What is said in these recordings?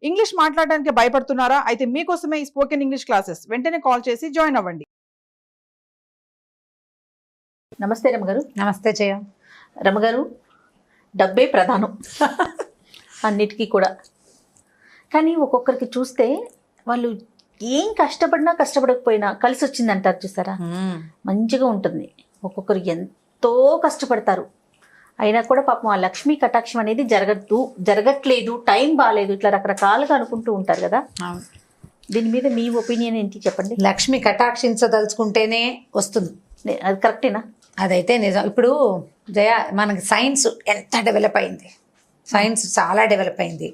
English మాట్లాడడానికి భయపడుతున్నారా? అయితే మీకోసమే ఈ స్పోకెన్ ఇంగ్లీష్ క్లాసెస్. వెంటనే కాల్ చేసి జాయిన్ అవ్వండి. నమస్తే రమగారు. నమస్తే జయ. రమగారు, డబ్బే ప్రధానం అన్నిటికీ కూడా. కానీ ఒక్కొక్కరికి చూస్తే వాళ్ళు ఏం కష్టపడకపోయినా కలిసి వచ్చింది అంటారు చూసారా, మంచిగా ఉంటుంది. ఒక్కొక్కరు ఎంతో కష్టపడతారు, అయినా కూడా పాపం ఆ లక్ష్మీ కటాక్షం అనేది జరగట్లేదు, టైం బాగాలేదు, ఇట్లా రకరకాలుగా అనుకుంటూ ఉంటారు కదా. దీని మీద మీ ఒపీనియన్ ఏంటి చెప్పండి. లక్ష్మి కటాక్షించదలుచుకుంటేనే వస్తుంది, అది కరెక్టేనా? అదైతే నిజం. ఇప్పుడు జయ, మనకి సైన్స్ ఎంత డెవలప్ అయింది, సైన్స్ చాలా డెవలప్ అయింది.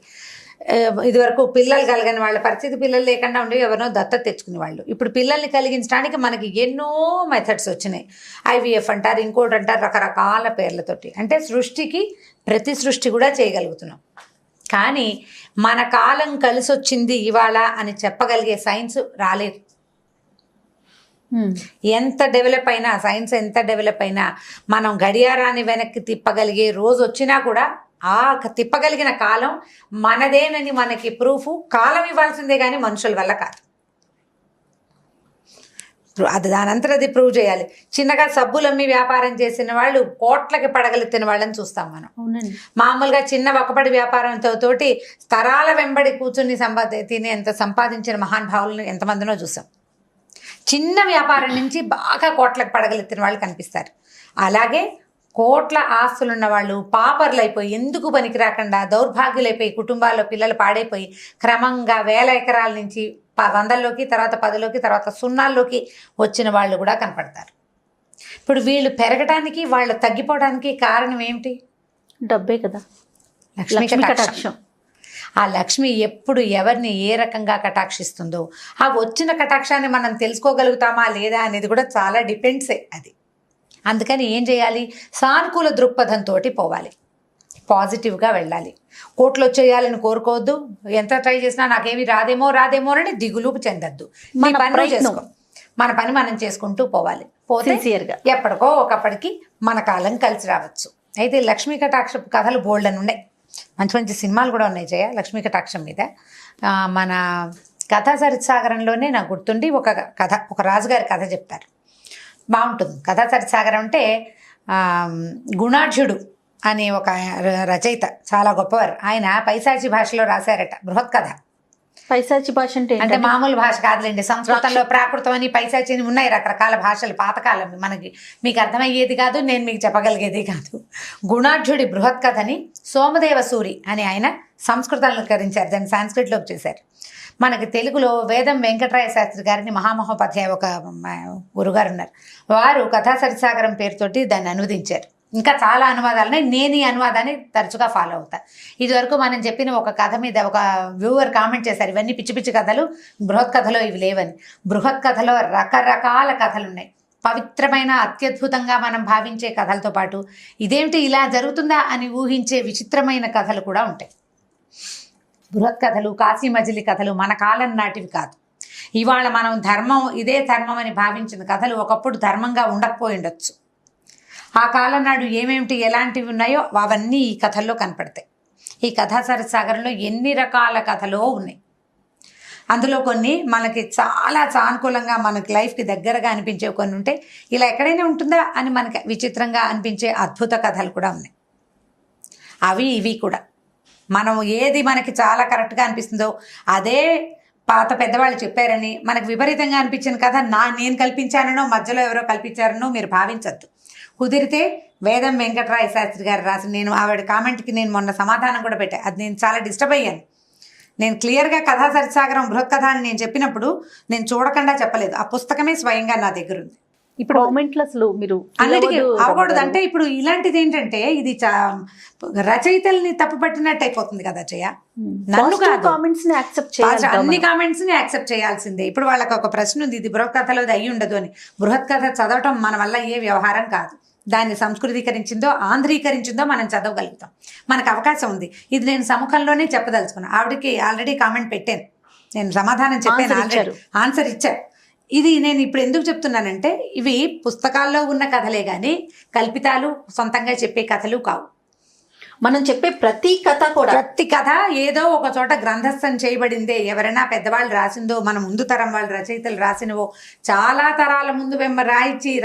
ఇదివరకు పిల్లలు కలగని వాళ్ళ పరిస్థితి, పిల్లలు లేకుండా ఉండి ఎవరినో దత్తత తెచ్చుకునే వాళ్ళు. ఇప్పుడు పిల్లల్ని కలిగించడానికి మనకి ఎన్నో మెథడ్స్ వచ్చినాయి. ఐవీఎఫ్ అంటారు, ఇంకోటి అంటారు, రకరకాల పేర్లతోటి. అంటే సృష్టికి ప్రతి సృష్టి కూడా చేయగలుగుతున్నాం. కానీ మన కాలం కలిసి వచ్చింది ఇవాళ అని చెప్పగలిగే సైన్స్ రాలేదు. ఎంత డెవలప్ అయినా, సైన్స్ ఎంత డెవలప్ అయినా, మనం గడియారాన్ని వెనక్కి తిప్పగలిగే రోజు వచ్చినా కూడా ఆ తిప్పగలిగిన కాలం మనదేనని మనకి ప్రూఫ్ కాలం ఇవ్వాల్సిందే కానీ మనుషుల వల్ల కాదు. అది దానంతరం అది ప్రూవ్ చేయాలి. చిన్నగా సబ్బులమ్మి వ్యాపారం చేసిన వాళ్ళు కోట్లకి పడగలెత్తిన వాళ్ళని చూస్తాం మనం. మామూలుగా చిన్న ఒకపడి వ్యాపారంతో తోటి తరాల వెంబడి కూర్చుని తినేంత సంపాదించిన మహానుభావులను ఎంతమందినో చూసాం. చిన్న వ్యాపారం నుంచి బాగా కోట్లకు పడగలెత్తిన వాళ్ళు కనిపిస్తారు. అలాగే కోట్ల ఆస్తులున్న వాళ్ళు పాపర్లు అయిపోయి, ఎందుకు పనికి రాకుండా దౌర్భాగ్యులైపోయి, కుటుంబాల్లో పిల్లలు పాడైపోయి క్రమంగా 1000 ఎకరాల నుంచి 100లోకి, తర్వాత 10లోకి, తర్వాత 0లోకి వచ్చిన వాళ్ళు కూడా కనపడతారు. ఇప్పుడు వీళ్ళు పెరగడానికి, వాళ్ళు తగ్గిపోవడానికి కారణం ఏమిటి? డబ్బే కదా, లక్ష్మీ కటాక్షం. ఆ లక్ష్మి ఎప్పుడు ఎవరిని ఏ రకంగా కటాక్షిస్తుందో, ఆ వచ్చిన కటాక్షాన్ని మనం తెలుసుకోగలుగుతామా లేదా అనేది కూడా చాలా డిపెండ్సే అది. అందుకని ఏం చేయాలి? సానుకూల దృక్పథంతో పోవాలి, పాజిటివ్గా వెళ్ళాలి. కోట్లు వచ్చేయాలని కోరుకోవద్దు. ఎంత ట్రై చేసినా నాకేమి రాదేమో అని దిగులు చెందద్దు. మన పని మనం చేసుకుంటూ పోవాలి. పోతే ఎప్పటికో ఒకప్పటికి మన కాలం కలిసి రావచ్చు. అయితే లక్ష్మీ కటాక్ష కథలు బోల్డ్ అని ఉన్నాయి, మంచి మంచి సినిమాలు కూడా ఉన్నాయి జయ లక్ష్మీ కటాక్షం మీద. మన కథా సరిత్సాగరంలోనే నాకు గుర్తుండి ఒక కథ, ఒక రాజుగారి కథ చెప్తారు, బాగుంటుంది. కథా సరిత్సాగరం అంటే గుణాఢ్యుడు అని ఒక రచయిత, చాలా గొప్పవారు. ఆయన పైశాచి భాషలో రాశారట బృహత్ కథ. పైశాచి భాష అంటే మామూలు భాష కాదులేండి. సంస్కృతంలో ప్రాకృతం అని, పైశాచి అని ఉన్నాయి, రకరకాల భాషలు, పాతకాలం. మీకు అర్థమయ్యేది కాదు, నేను మీకు చెప్పగలిగేది కాదు. గుణాఢ్యుడి బృహత్ కథని సోమదేవ సూరి అని ఆయన సంస్కృతంలో కరించారు, దాన్ని సాంస్క్రిట్లోకి చేశారు. మనకి తెలుగులో వేదం వెంకటరాయ శాస్త్రి గారిని మహామహోపాధ్యాయ ఒక గురుగారు ఉన్నారు, వారు కథా సరిసాగరం పేరుతోటి దాన్ని అనువదించారు. ఇంకా చాలా అనువాదాలున్నాయి. నేను ఈ అనువాదాన్ని తరచుగా ఫాలో అవుతా. ఇదివరకు మనం చెప్పిన ఒక కథ మీద ఒక వ్యూవర్ కామెంట్ చేశారు, ఇవన్నీ పిచ్చి పిచ్చి కథలు, బృహత్ కథలో ఇవి లేవని. బృహత్ కథలో రకరకాల కథలు ఉన్నాయి. పవిత్రమైన, అత్యద్భుతంగా మనం భావించే కథలతో పాటు ఇదేమిటి ఇలా జరుగుతుందా అని ఊహించే విచిత్రమైన కథలు కూడా ఉంటాయి. బృహత్ కథలు, కాశీ మజిలీ కథలు మన కాలం నాటివి కాదు. ఇవాళ మనం ధర్మం, ఇదే ధర్మం అని భావించిన కథలు ఒకప్పుడు ధర్మంగా ఉండకపోయి ఉండొచ్చు. ఆ కాలం నాడు ఏమేమిటి, ఎలాంటివి ఉన్నాయో అవన్నీ ఈ కథల్లో కనపడతాయి. ఈ కథా సరిసాగరంలో ఎన్ని రకాల కథలో ఉన్నాయి. అందులో కొన్ని మనకి చాలా సానుకూలంగా, మనకి లైఫ్కి దగ్గరగా అనిపించేవి కొన్ని ఉంటాయి. ఇలా ఎక్కడైనా ఉంటుందా అని మనకి విచిత్రంగా అనిపించే అద్భుత కథలు కూడా ఉన్నాయి. అవి ఇవి కూడా మనం ఏది మనకి చాలా కరెక్ట్గా అనిపిస్తుందో అదే పాత పెద్దవాళ్ళు చెప్పారని మనకు విపరీతంగా అనిపించిన కథ నేను కల్పించానో మధ్యలో ఎవరో కల్పించారనో మీరు భావించద్దు. కుదిరితే వేదం వెంకటరాయ శాస్త్రి గారు రాసిన, నేను ఆవిడ కామెంట్కి నేను మొన్న సమాధానం కూడా పెట్టాను, అది నేను చాలా డిస్టర్బ్ అయ్యాను. నేను క్లియర్గా కథా సరిసాగరం బృహత్ కథ అని నేను చెప్పినప్పుడు నేను చూడకుండా చెప్పలేదు, ఆ పుస్తకమే స్వయంగా నా దగ్గర ఉంది. ఇప్పుడు కామెంట్లు అసలు మీరు అన్నిటికీ అవ్వకూడదు. అంటే ఇప్పుడు ఇలాంటిది ఏంటంటే ఇది రచయితల్ని తప్పు పట్టినట్టు అయిపోతుంది కదా జయ. నన్ను కాదు, అన్ని కామెంట్స్ ని యాక్సెప్ట్ చేయాల్సిందే. ఇప్పుడు వాళ్ళకి ఒక ప్రశ్న ఉంది, ఇది బృహత్ కథలో అయ్యి ఉండదు అని. బృహత్ కథ చదవటం మన వల్ల ఏ వ్యవహారం కాదు. దాన్ని సంస్కృతీకరించిందో ఆంధ్రీకరించిందో మనం చదవగలుగుతాం, మనకు అవకాశం ఉంది. ఇది నేను సముఖంలోనే చెప్పదలుచుకున్నాను. ఆవిడకి ఆల్రెడీ కామెంట్ పెట్టాను, నేను సమాధానం చెప్పాను, ఆల్రెడీ ఆన్సర్ ఇచ్చాను. ఇది నేను ఇప్పుడు ఎందుకు చెప్తున్నానంటే ఇవి పుస్తకాల్లో ఉన్న కథలే కానీ కల్పితాలు, సొంతంగా చెప్పే కథలు కావు. మనం చెప్పే ప్రతి కథ కూడా ప్రతి కథ ఏదో ఒక చోట గ్రంథస్థం చేయబడిందే. ఎవరైనా పెద్దవాళ్ళు రాసిందో, మన ముందు తరం వాళ్ళు రచయితలు రాసినవో, చాలా తరాల ముందు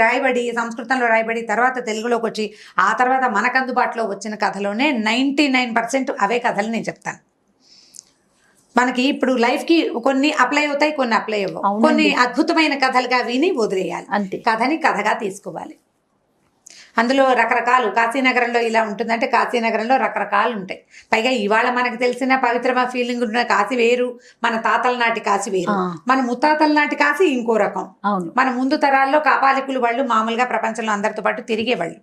రాయబడి సంస్కృతంలో రాయబడి తర్వాత తెలుగులోకి వచ్చి ఆ తర్వాత మనకు అందుబాటులో వచ్చిన కథలోనే 99% అవే కథలు నేను చెప్తాను. మనకి ఇప్పుడు లైఫ్కి కొన్ని అప్లై అవుతాయి, కొన్ని అప్లై అవ్వవు. కొన్ని అద్భుతమైన కథలుగా విని వదిలేయాలి. అంతే. కథని కథగా తీసుకోవాలి. అందులో రకరకాలు, కాశీనగరంలో ఇలా ఉంటుందంటే కాశీనగరంలో రకరకాలు ఉంటాయి. పైగా ఇవాళ మనకు తెలిసిన పవిత్రమ ఫీలింగ్ ఉన్న కాశీ వేరు, మన తాతల నాటి కాశీ వేరు, మన ముత్తాతల నాటి కాశీ ఇంకో రకం. మన ముందు తరాల్లో కాపాలికులు వాళ్ళు మామూలుగా ప్రపంచంలో అందరితో పాటు తిరిగేవాళ్ళు.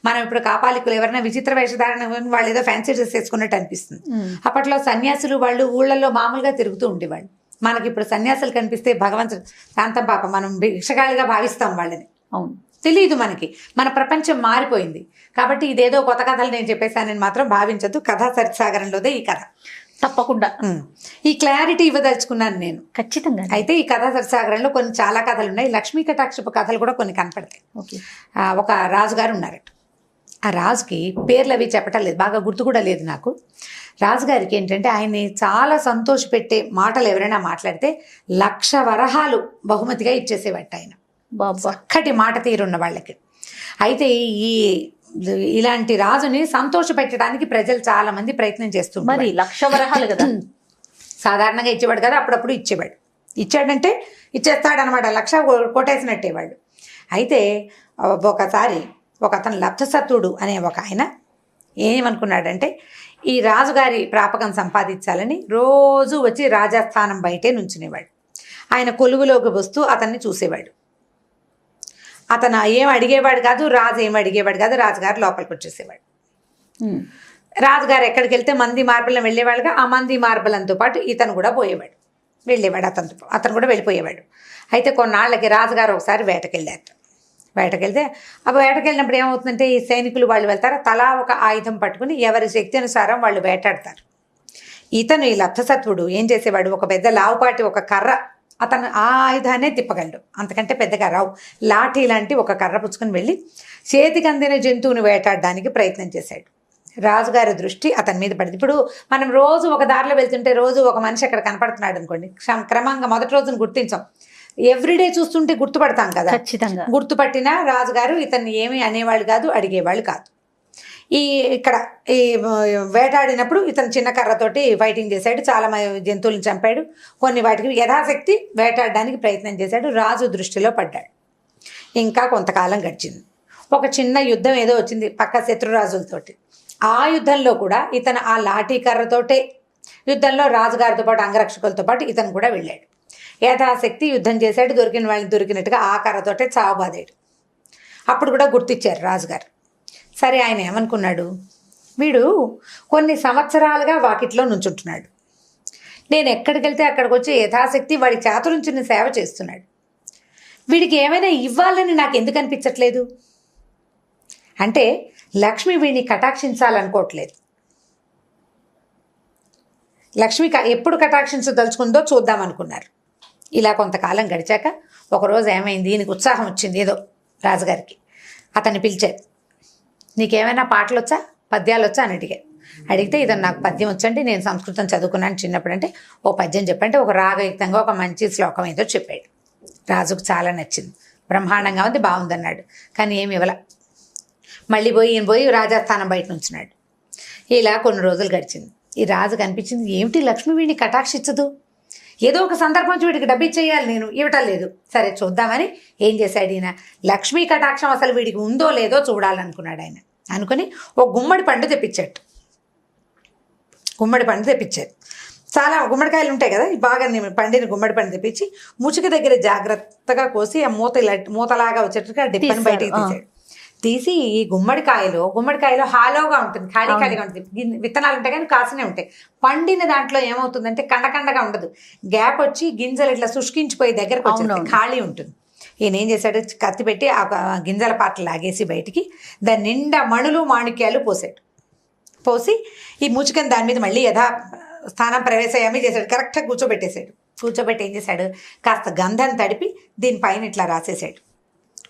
మనం ఇప్పుడు కాపాలికులు ఎవరైనా విచిత్ర వేషధారణ వాళ్ళు ఏదో ఫ్యాన్సీ డ్రెస్ వేసుకున్నట్టు అనిపిస్తుంది. అప్పట్లో సన్యాసులు వాళ్ళు ఊళ్ళల్లో మామూలుగా తిరుగుతూ ఉండేవాళ్ళు. మనకి ఇప్పుడు సన్యాసులు కనిపిస్తే భగవంతుడు శాంతం పాప మనం భిక్షగాళ్ళుగా భావిస్తాం వాళ్ళని. అవును, తెలియదు మనకి. మన ప్రపంచం మారిపోయింది కాబట్టి ఇదేదో కొత్త కథలు నేను చెప్పేశానని మాత్రం భావించద్దు. కథా సరిసాగరంలోదే ఈ కథ. తప్పకుండా ఈ క్లారిటీ ఇవ్వదలుచుకున్నాను నేను. ఖచ్చితంగా. అయితే ఈ కథా సరిసాగరంలో కొన్ని చాలా కథలు ఉన్నాయి. లక్ష్మీ కటాక్షపు కథలు కూడా కొన్ని కనపడతాయి. ఒక రాజుగారు ఉన్నారట. ఆ రాజుకి పేర్లు అవి చెప్పటం లేదు, బాగా గుర్తు కూడా లేదు నాకు. రాజుగారికి ఏంటంటే ఆయన్ని చాలా సంతోషపెట్టే మాటలు ఎవరైనా మాట్లాడితే 1,00,000 వరహాలు బహుమతిగా ఇచ్చేసేవాట ఆయన. చక్కటి మాట తీరున్న వాళ్ళకి. అయితే ఇలాంటి రాజుని సంతోష పెట్టడానికి ప్రజలు చాలా మంది ప్రయత్నం చేస్తున్నారు. మరి 1,00,000 వరహాలు కదా, సాధారణంగా ఇచ్చేవాడు కదా, అప్పుడప్పుడు ఇచ్చేవాడు. ఇచ్చాడంటే ఇచ్చేస్తాడనమాట, 1,00,000 కొట్టేసినట్టే వాళ్ళు. అయితే ఒకసారి ఒక అతను లబ్ధసత్తుడు అనే ఒక ఆయన ఏమనుకున్నాడంటే ఈ రాజుగారి ప్రాపకం సంపాదించాలని రోజు వచ్చి రాజస్థానం బయటే నుంచునేవాడు. ఆయన కొలువులోకి వస్తూ అతన్ని చూసేవాడు. అతను ఏం అడిగేవాడు కాదు, రాజు ఏం అడిగేవాడు కాదు. రాజుగారు లోపలికి వచ్చేసేవాడు. రాజుగారు ఎక్కడికి వెళ్తే మంది మార్బలం వెళ్ళేవాడుగా, ఆ మంది మార్బలంతో పాటు ఇతను కూడా పోయేవాడు, వెళ్ళేవాడు. అతను కూడా వెళ్ళిపోయేవాడు. అయితే కొన్నాళ్ళకి రాజుగారు ఒకసారి వేటకెళ్ళారు. వేటకెళ్తే వేటకెళ్ళినప్పుడు ఏమవుతుందంటే ఈ సైనికులు వాళ్ళు వెళ్తారు, తలా ఒక ఆయుధం పట్టుకుని ఎవరి శక్తి అనుసారం వాళ్ళు వేటాడతారు. ఇతను ఈ లబ్ధసత్వుడు ఏం చేసేవాడు, ఒక పెద్ద లావుపాటి ఒక కర్ర, అతను ఆ ఆయుధాన్నే తిప్పగలడు, అంతకంటే పెద్దగా రావు. లాఠీ లాంటి ఒక కర్ర పుచ్చుకొని వెళ్ళి చేతికి అందిన జంతువుని వేటాడడానికి ప్రయత్నం చేశాడు. రాజుగారి దృష్టి అతని మీద పడింది. ఇప్పుడు మనం రోజు ఒక దారిలో వెళ్తుంటే రోజు ఒక మనిషి అక్కడ కనపడుతున్నాడు అనుకోండి, క్రమంగా మొదటి రోజును గుర్తించాం, ఎవ్రీడే చూస్తుంటే గుర్తుపడతాం కదా. ఖచ్చితంగా గుర్తుపట్టిన రాజుగారు ఇతన్ని ఏమీ అనేవాళ్ళు కాదు, అడిగేవాళ్ళు కాదు. ఇక్కడ వేటాడినప్పుడు ఇతను చిన్న కర్రతోటి ఫైటింగ్ చేశాడు, చాలా జంతువులను చంపాడు, కొన్ని వాటికి యథాశక్తి వేటాడడానికి ప్రయత్నం చేశాడు. రాజు దృష్టిలో పడ్డాడు. ఇంకా కొంతకాలం గడిచింది. ఒక చిన్న యుద్ధం ఏదో వచ్చింది పక్క శత్రురాజులతోటి. ఆ యుద్ధంలో కూడా ఇతను ఆ లాఠీ కర్రతోటే యుద్ధంలో రాజుగారితో పాటు అంగరక్షకులతో పాటు ఇతను కూడా వెళ్ళాడు. యథాశక్తి యుద్ధం చేశాడు, దొరికిన వాళ్ళని దొరికినట్టుగా ఆ కర్రతోటే చావబాదాడు. అప్పుడు కూడా గుర్తిచ్చారు రాజుగారు. సరే, ఆయన ఏమనుకున్నాడు, వీడు కొన్ని సంవత్సరాలుగా వాకిట్లో నుంచుంటున్నాడు, నేను ఎక్కడికి వెళ్తే అక్కడికి వచ్చి యథాశక్తి వాడి చాతురుంచుని సేవ చేస్తున్నాడు, వీడికి ఏమైనా ఇవ్వాలని నాకు ఎందుకు అనిపించట్లేదు అంటే లక్ష్మి వీడిని కటాక్షించాలనుకోవట్లేదు. లక్ష్మి ఎప్పుడు కటాక్షించదలుచుకుందో చూద్దాం అనుకున్నారు. ఇలా కొంతకాలం గడిచాక ఒకరోజు ఏమైంది, ఈయనకు ఉత్సాహం వచ్చింది ఏదో రాజుగారికి. అతన్ని పిలిచారు, నీకేమైనా పాటలు వచ్చా, పద్యాలు వచ్చా అని అడిగితే ఇతను నాకు పద్యం వచ్చండి, నేను సంస్కృతం చదువుకున్నాను చిన్నప్పుడు. అంటే ఓ పద్యం చెప్పంటే ఒక రాగయుక్తంగా ఒక మంచి శ్లోకం ఏదో చెప్పాడు. రాజుకు చాలా నచ్చింది, బ్రహ్మాండంగా ఉంది, బాగుందన్నాడు. కానీ ఏమి ఇవ్వాల. మళ్ళీ పోయి రాజస్థానం బయట నుంచున్నాడు. ఇలా కొన్ని రోజులు గడిచింది. ఈ రాజు కనిపించింది, ఏమిటి లక్ష్మి వీడిని కటాక్షించదు, ఏదో ఒక సందర్భం వీడికి డబ్బు ఇచ్చేయాలి, నేను ఇవ్వటం లేదు. సరే చూద్దామని ఏం చేశాడు ఈయన, లక్ష్మీ కటాక్షం అసలు వీడికి ఉందో లేదో చూడాలనుకున్నాడు. ఆయన అనుకుని ఒక గుమ్మడి పండు తెప్పించాడు. గుమ్మడి పండు తెప్పించారు. చాలా గుమ్మడికాయలు ఉంటాయి కదా, బాగా పండిన గుమ్మడి పండు తెప్పించి ముచుక దగ్గర జాగ్రత్తగా కోసి ఆ మూతలాగా వచ్చేట్టుగా డిప్పని బయటికి తీశాడు. తీసి ఈ గుమ్మడికాయలో హాలోగా ఉంటుంది, ఖాళీగా ఉంటుంది, విత్తనాలు ఉంటాయి కానీ కాసునే ఉంటాయి. పండిన దాంట్లో ఏమవుతుందంటే కండగా ఉండదు, గ్యాప్ వచ్చి గింజలు ఇట్లా శుష్కించిపోయి దగ్గరకు వచ్చి ఖాళీ ఉంటుంది. ఈయన ఏం చేశాడు, కత్తి పెట్టి ఆ గింజల పాటలు లాగేసి బయటికి దాని నిండా మణులు మాణిక్యాలు పోసి ఈ ముచుకని దాని మీద మళ్ళీ స్థానం ప్రవేశయామి చేశాడు. కరెక్ట్గా కూర్చోబెట్టి ఏం చేశాడు, కాస్త గంధం తడిపి దీనిపైన ఇట్లా రాసేసాడు.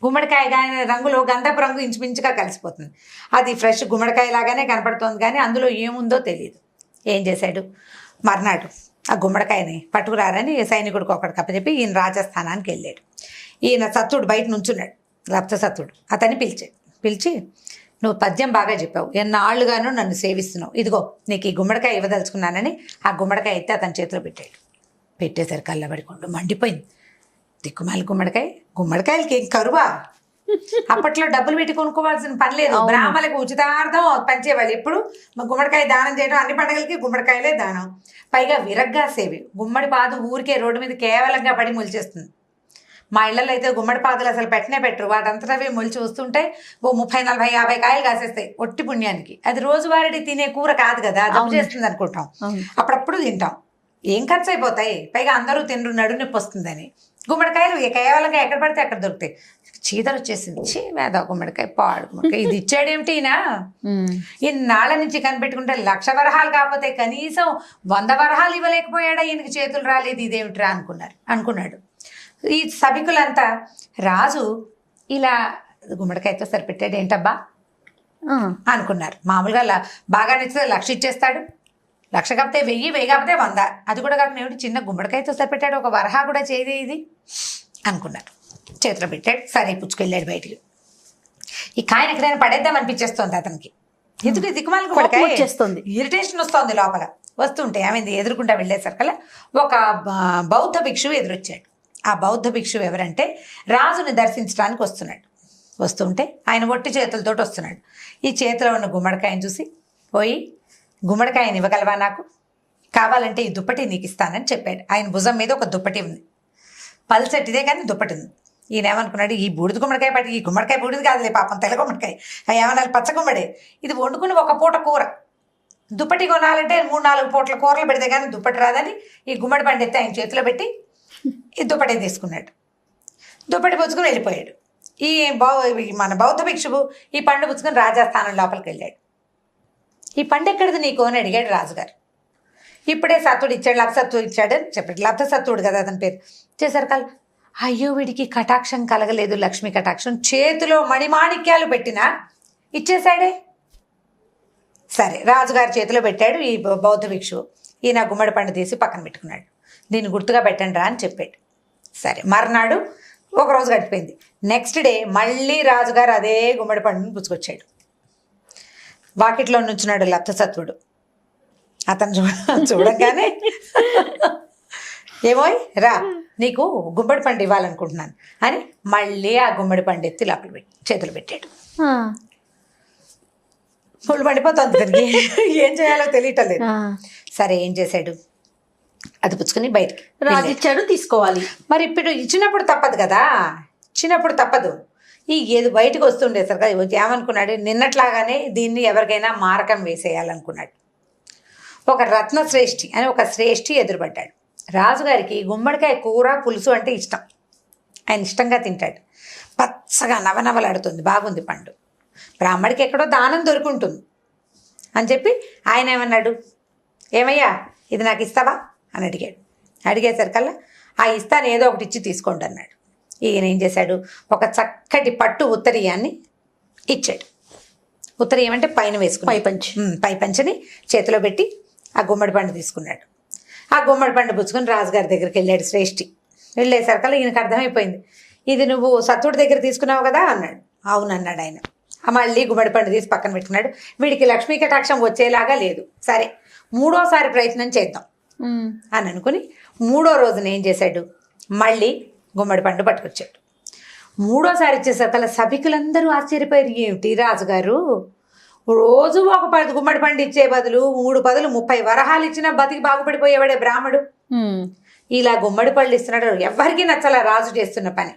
గుమ్మడికాయ కానీ రంగులో గంధపు రంగు ఇంచుమించుగా కలిసిపోతుంది. అది ఫ్రెష్ గుమ్మడికాయ లాగానే కనపడుతుంది, కానీ అందులో ఏముందో తెలియదు. ఏం చేశాడు, మర్నాడు ఆ గుమ్మడికాయని పట్టుకురారని సైనికుడికి ఒకటికి అప్పచెప్పి ఈయన రాజస్థానానికి వెళ్ళాడు. ఈయన సత్తుడు బయట నుంచున్నాడు, లప్త సత్తుడు. అతన్ని పిలిచి నువ్వు పద్యం బాగా చెప్పావు, ఎన్నాళ్ళుగానూ నన్ను సేవిస్తున్నావు, ఇదిగో నీకు ఈ గుమ్మడికాయ ఇవ్వదలుచుకున్నానని ఆ గుమ్మడికాయ అయితే అతని చేతిలో పెట్టాడు. పెట్టేసరికి కళ్ళబడికొండు మండిపోయింది. దిక్కుమాలి గుమ్మడికాయలకి ఏం కరువా? అప్పట్లో డబ్బులు పెట్టి కొనుక్కోవాల్సిన పని లేదు, బ్రాహ్మణులకు ఉచితార్థం పంచేవాళ్ళు. ఎప్పుడు గుమ్మడికాయ దానం చేయడం, అన్ని పండుగలకి గుమ్మడికాయలే దానం. పైగా విరగ్గా సేవి. గుమ్మడి పాదు ఊరికే రోడ్డు మీద కేవలంగా పడి మొలిచేస్తుంది. మా ఇళ్లలో అయితే గుమ్మడి పాదులు అసలు పెట్టరు, వాటంతటవే మొలిచి వస్తుంటే ఓ 30, 40, 50 కాయలు కాసేస్తాయి ఒట్టి పుణ్యానికి. అది రోజువారీ తినే కూర కాదు కదా, జబ్బు చేస్తుంది అనుకుంటాం, అప్పుడప్పుడు తింటాం. ఏం ఖర్చు అయిపోతాయి, పైగా అందరూ తినరు, నడునొప్పి వస్తుందని. గుమ్మడికాయలు కేవలంగా ఎక్కడ పడితే అక్కడ దొరుకుతాయి. చీదలు వచ్చేసింది, వేద గుమ్మడికాయ, పాడు గుమ్మడికాయ, ఇది ఇచ్చాడేమిటి ఈయన? ఇన్నాళ్ళ నుంచి కనిపెట్టుకుంటే 1,00,000 వరహాలు కాకపోతే కనీసం 100 వరహాలు ఇవ్వలేకపోయాడా, ఈయనకి చేతులు రాలేదు, ఇదేమిట్రా అనుకున్నాడు. ఈ సభికులంతా రాజు ఇలా గుమ్మడికాయతో సరిపెట్టాడు ఏంటబ్బా అనుకున్నారు. మామూలుగా బాగా నచ్చితే 1,00,000 ఇచ్చేస్తాడు, 1,00,000 కాకపోతే 1000 కాకపోతే 100, అది కూడా కాకుండా ఏమిటి చిన్న గుమ్మడికాయతో సరిపెట్టాడు, ఒక వరహా కూడా చేయదే ఇది అనుకున్నారు. చేతిలో పెట్టాడు, సరే పుచ్చుకెళ్ళాడు బయటికి. ఈ కాయను ఎక్కడైనా పడేద్దాం అనిపించేస్తుంది అతనికి. ఎందుకు దిక్కుమాలి గుమ్మడికాయ వచ్చేస్తుంది, ఇరిటేషన్ వస్తుంది లోపల. వస్తుంటే ఏమైంది, ఎదురుకుంటా వెళ్ళేసరికల్లా ఒక బౌద్ధ భిక్షువు ఎదురొచ్చాడు. ఆ బౌద్ధ భిక్షువు ఎవరంటే రాజుని దర్శించడానికి వస్తుంటే ఆయన ఒట్టి చేతులతో వస్తున్నాడు. ఈ చేతిలో ఉన్న గుమ్మడికాయని చూసి, పోయి గుమ్మడికాయని ఇవ్వగలవా, నాకు కావాలంటే ఈ దుప్పటి నీకు ఇస్తానని చెప్పాడు. ఆయన భుజం మీద ఒక దుప్పటి ఉంది, పల్సటిదే కానీ దుప్పటి ఉంది. ఈయన ఏమనుకున్నాడు, ఈ బూడిద గుమ్మడికాయ పట్టి, ఈ గుమ్మడికాయ బూడిది కాదులే పాపం, తెల్ల గుమ్మడికాయ, ఏమన్నా పచ్చ గుమ్మడే, ఇది వండుకుని ఒక పూట కూర, దుప్పటి కొనాలంటే 3-4 పూటల కూరలు పెడితే కానీ దుప్పటి రాదని ఈ గుమ్మడి పండు ఎత్తి ఆయన చేతిలో పెట్టి ఈ దుప్పటి తీసుకున్నాడు. దుప్పటి పుచ్చుకుని వెళ్ళిపోయాడు. మన బౌద్ధ భిక్షువు ఈ పండు పుచ్చుకుని రాజస్థానం లోపలికి వెళ్ళాడు. ఈ పండు ఎక్కడిది నీకు అని అడిగాడు రాజుగారు. ఇప్పుడే సత్తుడు ఇచ్చాడు, లప్సత్తుడు ఇచ్చాడు అని చెప్పాడు. లప్సత్తుడు కదా అతని పేరు. చేసరికి అయ్యో వీడికి కటాక్షం కలగలేదు, లక్ష్మీ కటాక్షం, చేతిలో మణిమాణిక్యాలు పెట్టినా ఇచ్చేశాడే. సరే రాజుగారి చేతిలో పెట్టాడు ఈ బౌద్ధ భిక్షువు. ఈయన గుమ్మడి పండు తీసి పక్కన పెట్టుకున్నాడు. దీన్ని గుర్తుగా పెట్టండి రా అని చెప్పాడు. సరే మర్నాడు ఒకరోజు గడిపోయింది. నెక్స్ట్ డే మళ్ళీ రాజుగారు అదే గుమ్మడి పండుని పుచ్చుకొచ్చాడు. వాకిట్లో నుంచున్నాడు లప్తసత్వుడు. అతను చూడగానే ఏమోయ్ రా, నీకు గుమ్మడి పండు ఇవ్వాలనుకుంటున్నాను అని మళ్ళీ ఆ గుమ్మడి పండు ఎత్తి లోపల చేతులు పెట్టాడు. ఫుల్ మండిపోతుంది తిరిగి, ఏం చేయాలో తెలియటం లేదు. సరే ఏం చేశాడు, అది పుచ్చుకొని బయటికి రాజు ఇచ్చాడు, తీసుకోవాలి. మరి ఇప్పుడు ఇచ్చినప్పుడు తప్పదు కదా, ఇచ్చినప్పుడు తప్పదు. ఏది బయటకు వస్తుండే సార్ కదా, ఏమనుకున్నాడు, నిన్నట్లాగానే దీన్ని ఎవరికైనా మారకం వేసేయాలనుకున్నాడు. ఒక రత్నశ్రేష్ఠి అని ఒక శ్రేష్ఠి ఎదురుపడ్డాడు. రాజుగారికి గుమ్మడికాయ కూర పులుసు అంటే ఇష్టం, ఆయన ఇష్టంగా తింటాడు. పచ్చగా నవనవలాడుతుంది, బాగుంది పండు, బ్రాహ్మడికి ఎక్కడో దానం దొరుకుంటుంది అని చెప్పి ఆయన ఏమన్నాడు, ఏమయ్యా ఇది నాకు ఇస్తావా అని అడిగాడు. అడిగేసరికల్లా ఆ ఇస్తాను ఏదో ఒకటి ఇచ్చి తీసుకోండి అన్నాడు. ఈయన ఏం చేశాడు, ఒక చక్కటి పట్టు ఉత్తరీయాన్ని ఇచ్చాడు. ఉత్తరీయం అంటే పైన వేసుకుని పై పంచని చేతిలో పెట్టి ఆ గుమ్మడి పండు తీసుకున్నాడు. ఆ గుమ్మడి పండు పుచ్చుకొని రాజుగారి దగ్గరికి వెళ్ళాడు శ్రేష్ఠి. వెళ్ళేసరికల్లా ఈయనకు అర్థమైపోయింది, ఇది నువ్వు సత్తుడి దగ్గర తీసుకున్నావు కదా అన్నాడు. అవునన్నాడు ఆయన. మళ్ళీ గుమ్మడి పండు తీసి పక్కన పెట్టుకున్నాడు. వీడికి లక్ష్మీ కటాక్షం వచ్చేలాగా లేదు, సరే 3వ ప్రయత్నం చేద్దాం అని అనుకుని 3వ రోజున ఏం చేశాడు, మళ్ళీ గుమ్మడి పండు పట్టుకొచ్చాడు. 3వ ఇచ్చేసరికి సభికులందరూ ఆశ్చర్యపోయారు, ఏమిటి రాజుగారు రోజు ఒక 10 గుమ్మడి పండు ఇచ్చే బదులు 3 బదులు 30 వరహాలు ఇచ్చినా బతికి బాగుపడిపోయేవాడే బ్రాహ్మడు, ఇలా గుమ్మడి పళ్ళు ఇస్తున్నాడు. ఎవరికి నచ్చలా రాజు చేస్తున్న పని.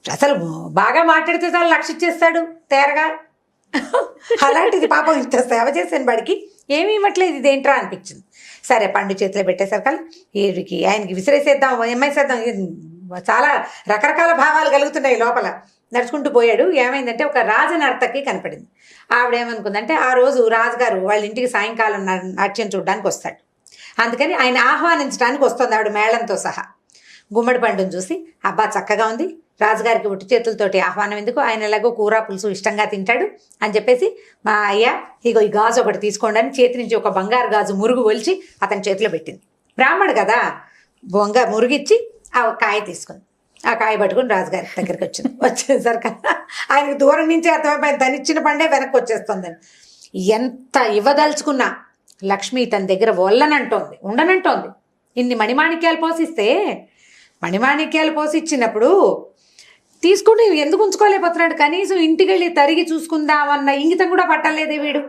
అసలు బాగా మాట్లాడితే చాలా 1,00,000 ఇచ్చేస్తాడు తేరగా, అలాంటిది పాపం ఇంత సేవ చేసాను వాడికి ఏమీ ఇవ్వట్లేదు, ఇదేంట్రా అనిపించింది. సరే పండు చేతిలో పెట్టేసరికి వీడికి ఆయనకి విసిరేసేద్దాం, ఎమ్మేసేద్దాం, చాలా రకరకాల భావాలు కలుగుతున్నాయి లోపల. నడుచుకుంటూ పోయాడు. ఏమైందంటే ఒక రాజనర్తకి కనపడింది. ఆవిడేమనుకుందంటే ఆ రోజు రాజుగారు వాళ్ళ ఇంటికి సాయంకాలం నాట్యం చూడడానికి వస్తాడు, అందుకని ఆయన ఆహ్వానించడానికి వస్తుంది ఆవిడ మేళంతో సహా. గుమ్మడి పండును చూసి, అబ్బా చక్కగా ఉంది, రాజుగారికి ఉట్టి చేతులతోటి ఆహ్వానం ఎందుకు, ఆయన ఎలాగో కూర పులుసు ఇష్టంగా తింటాడు అని చెప్పేసి, మా అయ్య ఇగో ఈ గాజు ఒకటి తీసుకోండి అని చేతి నుంచి ఒక బంగారు గాజు మురుగు ఒలిచి అతని చేతిలో పెట్టింది. బ్రాహ్మడు కదా, మురుగిచ్చి ఆ కాయ తీసుకుంది. ఆ కాయ పట్టుకుని రాజుగారి దగ్గరికి వచ్చింది. వచ్చేసరికి ఆయనకు దూరం నుంచి అర్థమైపోయింది తను ఇచ్చిన పండే వెనక్కి వచ్చేస్తుందని. ఎంత ఇవ్వదలుచుకున్నా లక్ష్మి తన దగ్గర ఉండనంటోంది. ఇన్ని మణిమాణిక్యాలు పోసిస్తే, మణిమాణిక్యాలు పోసి ఇచ్చినప్పుడు తీసుకుంటే ఎందుకు ఉంచుకోలేకపోతున్నాడు, కనీసం ఇంటికి వెళ్ళి తరిగి చూసుకుందామన్న ఇంగితం కూడా పట్టలేదే వీడు.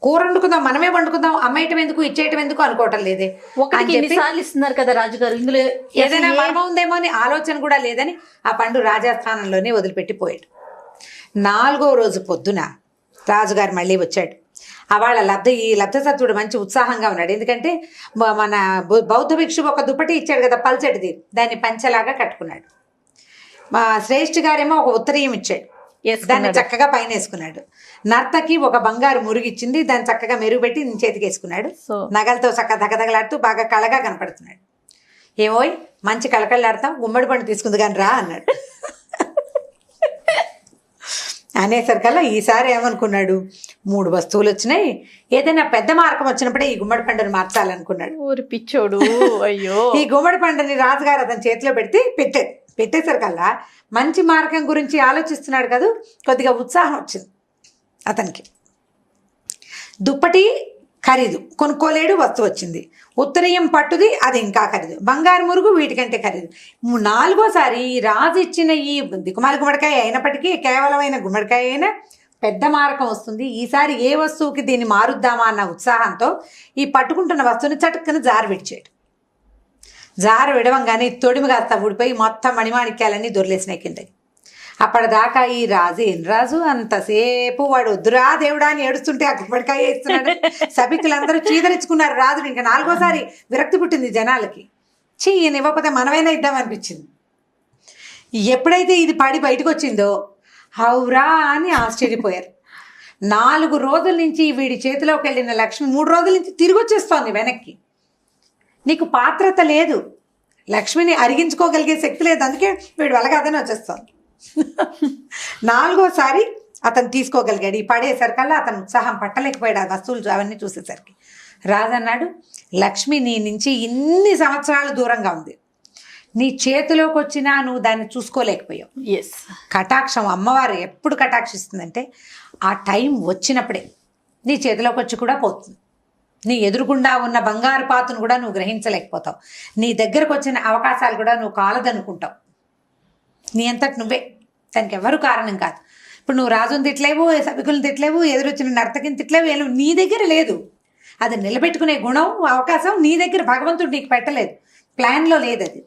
కూర వండుకుందాం, మనమే వండుకుందాం, అమ్మేయటం ఎందుకు ఇచ్చేయటం ఎందుకు అనుకోవటం లేదే. ఒకటికి ఎన్నిసార్లు ఇస్తున్నారు కదా రాజుగారు, ఇందులో ఏదైనా మర్మం ఉందేమో అని ఆలోచన కూడా లేదని ఆ పండు రాజస్థానంలోనే వదిలిపెట్టి పోయాడు. 4వ రోజు పొద్దున రాజుగారు మళ్ళీ వచ్చాడు. వాళ్ళ ఈ లబ్ధసత్వుడు మంచి ఉత్సాహంగా ఉన్నాడు. ఎందుకంటే మన బౌద్ధ భిక్షు ఒక దుప్పటి ఇచ్చాడు కదా పల్చటిది, దాన్ని పంచలాగా కట్టుకున్నాడు. మా శ్రేష్ఠి గారేమో ఒక ఉత్తరీయం ఇచ్చాడు, దాన్ని చక్కగా పైన వేసుకున్నాడు. నర్తకి ఒక బంగారు మురిగిచ్చింది, దాన్ని చక్కగా మెరుగుపెట్టి చేతికి వేసుకున్నాడు. నగలతో చక్కగా దగదగలాడుతూ బాగా కళగా కనపడుతున్నాడు. ఏమోయ్ మంచి కళకళలాడతాం, గుమ్మడి పండు తీసుకుంది కానీ రా అన్నాడు. అనేసరికల్లా ఈసారి ఏమనుకున్నాడు, 3 వస్తువులు వచ్చినాయి, ఏదైనా పెద్ద మార్గం వచ్చినప్పుడే ఈ గుమ్మడి పండుని మార్చాలనుకున్నాడు. ఊరి పిచ్చోడు. అయ్యో. ఈ గుమ్మడి పండుని రాజుగారు అతని చేతిలో పెట్టేసరికల్లా మంచి మార్గం గురించి ఆలోచిస్తున్నాడు కదా, కొద్దిగా ఉత్సాహం వచ్చింది అతనికి. దుప్పటి ఖరీదు, కొనుక్కోలేడు, వస్తువు వచ్చింది. ఉత్తరీయం పట్టుది, అది ఇంకా ఖరీదు. బంగారు మురుగు వీటికంటే ఖరీదు. 4వసారి రాజు ఇచ్చిన ఈ దిక్కుమాల గుమ్మడికాయ అయినప్పటికీ, కేవలమైన గుమ్మడికాయ అయినా పెద్ద మారకం వస్తుంది. ఈసారి ఏ వస్తువుకి దీన్ని మారుద్దామా అన్న ఉత్సాహంతో ఈ పట్టుకుంటున్న వస్తువుని చటుక్కున జారు విడవంగానే తొడిమి కాస్త ఊడిపోయి మొత్తం మణిమాణిక్యాలన్నీ దొరిలేసినాయి కిందకి. అప్పటిదాకా ఈ రాజు అంతసేపు వాడు వద్దురా దేవుడా అని ఏడుస్తుంటే ఆ గుమ్మడికాయ వేస్తున్నాడు. సభికులందరూ చీదరించుకున్నారు రాజుని. ఇంకా 4వసారి విరక్తి పుట్టింది జనాలకి. ఈయన ఇవ్వకపోతే మనమైనా ఇద్దామనిపించింది. ఎప్పుడైతే ఇది పడి బయటకు వచ్చిందో హౌరా అని ఆశ్చర్యపోయారు. 4 రోజుల నుంచి వీడి చేతిలోకి వెళ్ళిన లక్ష్మి 3 రోజుల నుంచి తిరిగి వచ్చేస్తోంది వెనక్కి. నీకు పాత్రత లేదు, లక్ష్మిని అరిగించుకోగలిగే శక్తి లేదు, అందుకే వీడు వెలగాదని వచ్చేస్తోంది. 4వసారి అతను తీసుకోగలిగాడు. ఈ పడేసరికల్లా అతను ఉత్సాహం పట్టలేకపోయాడు. ఆ వస్తువులు అవన్నీ చూసేసరికి రాజు అన్నాడు, లక్ష్మి నీ నుంచి ఇన్ని సంవత్సరాలు దూరంగా ఉంది, నీ చేతిలోకి వచ్చినా నువ్వు దాన్ని చూసుకోలేకపోయావు. కటాక్షం అమ్మవారు ఎప్పుడు కటాక్షిస్తుందంటే ఆ టైం వచ్చినప్పుడే నీ చేతిలోకి వచ్చి కూడా పోతుంది. నీ ఎదురుగుండా ఉన్న బంగారు పాతును కూడా నువ్వు గ్రహించలేకపోతావు. నీ దగ్గరకు వచ్చిన అవకాశాలు కూడా నువ్వు కాలదనుకుంటావు. నీ అంతటి నువ్వే, దానికి ఎవరు కారణం కాదు. ఇప్పుడు నువ్వు రాజుని తిట్టలేవు, సభికులను తిట్టలేవు, ఎదురొచ్చిన నర్తకిని తిట్టలేవు, నీ దగ్గర లేదు. అది నిలబెట్టుకునే గుణం, అవకాశం నీ దగ్గర భగవంతుడు నీకు పెట్టలేదు, ప్లాన్లో లేదు. అది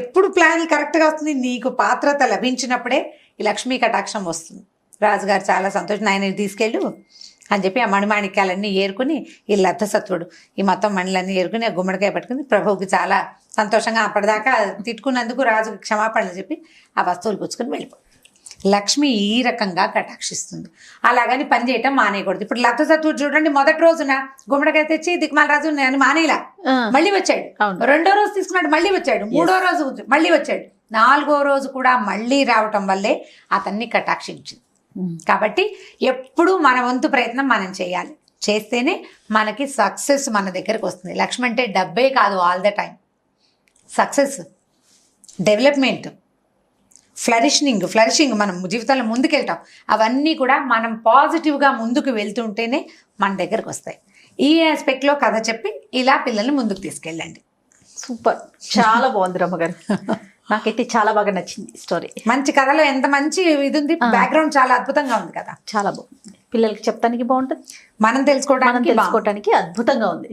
ఎప్పుడు ప్లాన్ కరెక్ట్గా వస్తుంది, నీకు పాత్రత లభించినప్పుడే ఈ లక్ష్మీ కటాక్షం వస్తుంది. రాజుగారు చాలా సంతోషం, ఆయన తీసుకెళ్ళు అని చెప్పి ఆ మణిమాణిక్యాలన్నీ ఏరుకుని ఈ లబ్ధసత్వుడు ఈ మొత్తం మణులన్నీ ఏరుకుని ఆ గుమ్మడికాయ పట్టుకుని ప్రభువుకి చాలా సంతోషంగా అప్పటిదాకా తిట్టుకున్నందుకు రాజుకి క్షమాపణలు చెప్పి ఆ వస్తువులు పుచ్చుకొని వెళ్ళిపో. లక్ష్మి ఈ రకంగా కటాక్షిస్తుంది. అలాగని పని చేయటం మానేయకూడదు. ఇప్పుడు లబ్ధసత్వుడు చూడండి, మొదటి రోజున గుమ్మడికాయ తెచ్చి దిక్మాల రాజు నేను మానేలా మళ్ళీ వచ్చాడు. 2వ రోజు తీసుకున్నాడు, మళ్ళీ వచ్చాడు. 3వ రోజు మళ్ళీ వచ్చాడు. 4వ రోజు కూడా మళ్ళీ రావటం వల్లే అతన్ని కటాక్షించింది. కాబట్టి ఎప్పుడూ మన వంతు ప్రయత్నం మనం చేయాలి, చేస్తేనే మనకి సక్సెస్ మన దగ్గరకు వస్తుంది. లక్ష్మి అంటే డబ్బే కాదు, all the time success, development, flourishing మనం జీవితంలో ముందుకెళ్తాం. అవన్నీ కూడా మనం పాజిటివ్గా ముందుకు వెళ్తుంటేనే మన దగ్గరకు వస్తాయి. ఈ ఆస్పెక్ట్లో కథ చెప్పి ఇలా పిల్లల్ని ముందుకు తీసుకెళ్ళండి. సూపర్, చాలా బాగుంది రమ్మగారు. నాకైతే చాలా బాగా నచ్చింది స్టోరీ. మంచి కథలో ఎంత మంచి ఇది ఉంది, బ్యాక్గ్రౌండ్ చాలా అద్భుతంగా ఉంది కదా. చాలా బాగుంది, పిల్లలకి చెప్తానికి బాగుంటుంది, మనం తెలుసుకోవడానికి అద్భుతంగా ఉంది.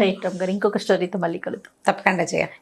రైట్ రమ్మగారు, ఇంకొక స్టోరీతో మళ్ళీ కలుద్దాం. తప్పకుండా చేయాలి.